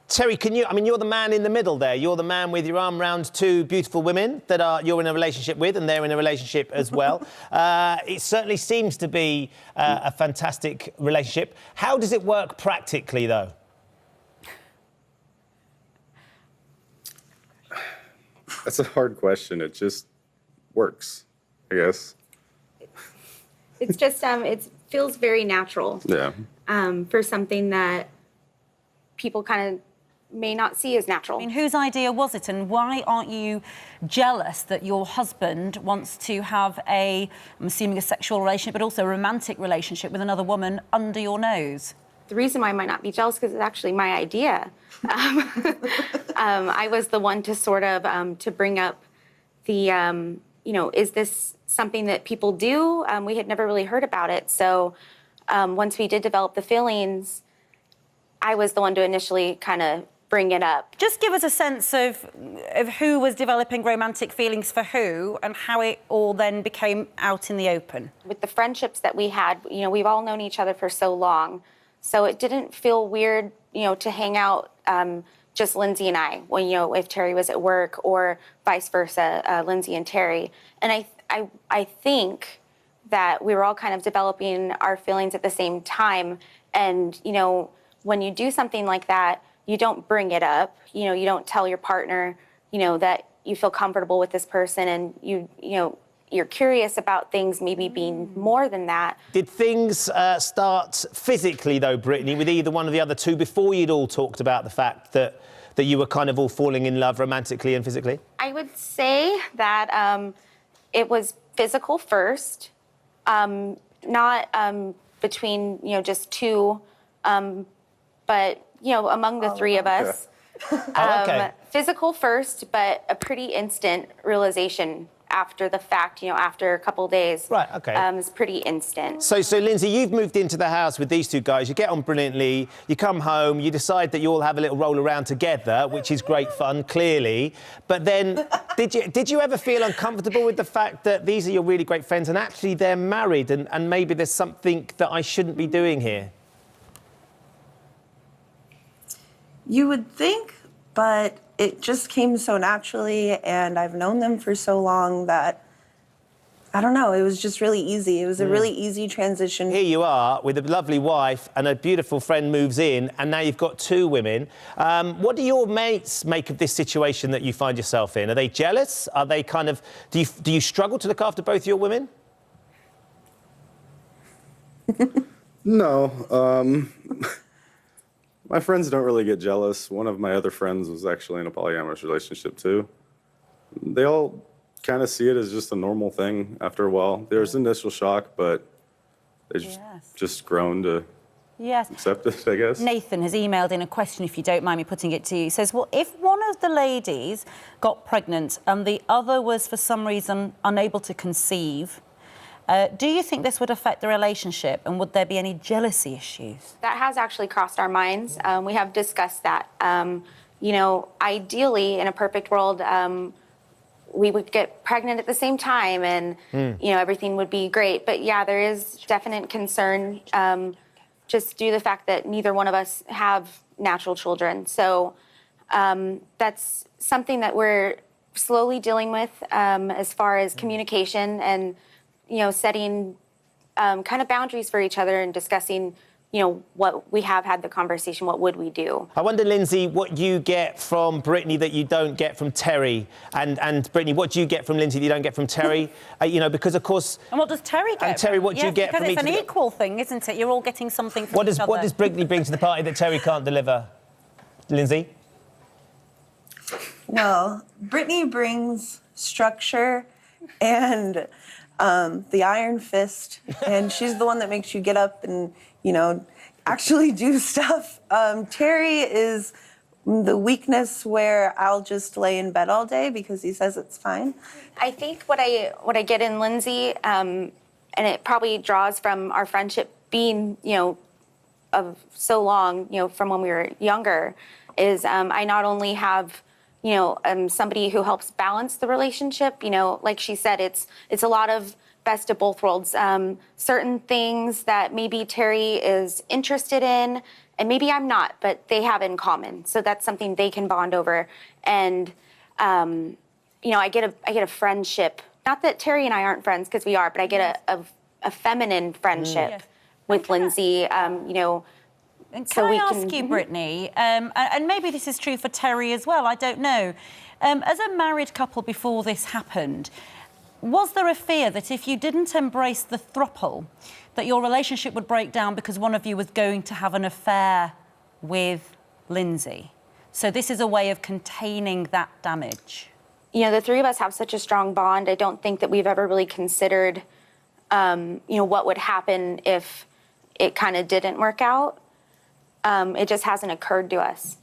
Terry, you're the man in the middle there. You're the man with your arm around two beautiful women that you're in a relationship with, and they're in a relationship as well. It certainly seems to be a fantastic relationship. How does it work practically, though? That's a hard question. It just works, I guess. It's just, it feels very natural. Yeah. For something that people kind of may not see as natural. I mean, whose idea was it, and why aren't you jealous that your husband wants to have I'm assuming a sexual relationship, but also a romantic relationship with another woman under your nose? The reason why I might not be jealous because it's actually my idea. I was the one to sort of to bring up the, is this something that people do? We had never really heard about it. So once we did develop the feelings, I was the one to initially kind of bring it up. Just give us a sense of who was developing romantic feelings for who and how it all then became out in the open. With the friendships that we had, we've all known each other for so long. So it didn't feel weird, to hang out just Lindsay and I, when, if Terry was at work or vice versa, Lindsay and Terry. And I think that we were all kind of developing our feelings at the same time. And, when you do something like that, you don't bring it up. You don't tell your partner, that you feel comfortable with this person and you're curious about things maybe being more than that. Did things start physically, though, Brittney, with either one of the other two before you'd all talked about the fact that you were kind of all falling in love romantically and physically? I would say that it was physical first, not between, just two, but, among the three of us. Okay. Physical first, but a pretty instant realization after the fact, after a couple of days. Right, OK. It's pretty instant. So, Lindsay, you've moved into the house with these two guys. You get on brilliantly. You come home. You decide that you all have a little roll around together, which is great fun, clearly. But then, did you ever feel uncomfortable with the fact that these are your really great friends and actually they're married and maybe there's something that I shouldn't be doing here? You would think, but it just came so naturally, and I've known them for so long that, I don't know, it was just really easy. It was a really easy transition. Here you are with a lovely wife and a beautiful friend moves in, and now you've got two women. What do your mates make of this situation that you find yourself in? Are they jealous? Are they kind of... Do you struggle to look after both your women? No. My friends don't really get jealous. One of my other friends was actually in a polyamorous relationship, too. They all kind of see it as just a normal thing after a while. There's initial shock, but they've just grown to accept it, I guess. Nathan has emailed in a question, if you don't mind me putting it to you. He says, well, if one of the ladies got pregnant and the other was, for some reason, unable to conceive, do you think this would affect the relationship, and would there be any jealousy issues? That has actually crossed our minds. We have discussed that. Ideally, in a perfect world, we would get pregnant at the same time and, everything would be great. But, yeah, there is definite concern just due to the fact that neither one of us have natural children. So that's something that we're slowly dealing with as far as communication and setting kind of boundaries for each other and discussing, what we have had the conversation, what would we do? I wonder, Lindsay, what you get from Brittney that you don't get from Terry, and Brittney, what do you get from Lindsay that you don't get from Terry? Because, of course... And what does Terry get? And Terry, what do you get from each because it's an equal thing, isn't it? You're all getting something from each other. What does Brittney bring to the party that Terry can't deliver? Lindsay? Well, Brittney brings structure and... the iron fist, and she's the one that makes you get up and, actually do stuff. Terry is the weakness where I'll just lay in bed all day because he says it's fine. I think what I get in Lindsay, and it probably draws from our friendship being, of so long, from when we were younger, is I not only have somebody who helps balance the relationship. Like she said, it's a lot of best of both worlds. Certain things that maybe Terry is interested in, and maybe I'm not, but they have in common. So that's something they can bond over. And you know, I get a friendship. Not that Terry and I aren't friends, because we are, but I get a feminine friendship Yes. with Lindsay. You know. And So can we I can- ask you, Brittney, and maybe this is true for Terry as well, I don't know. As a married couple before this happened, was there a fear that if you didn't embrace the throuple, that your relationship would break down because one of you was going to have an affair with Lindsay? So this is a way of containing that damage. You know, the three of us have such a strong bond. I don't think that we've ever really considered, you know, what would happen if it kind of didn't work out. It just hasn't occurred to us.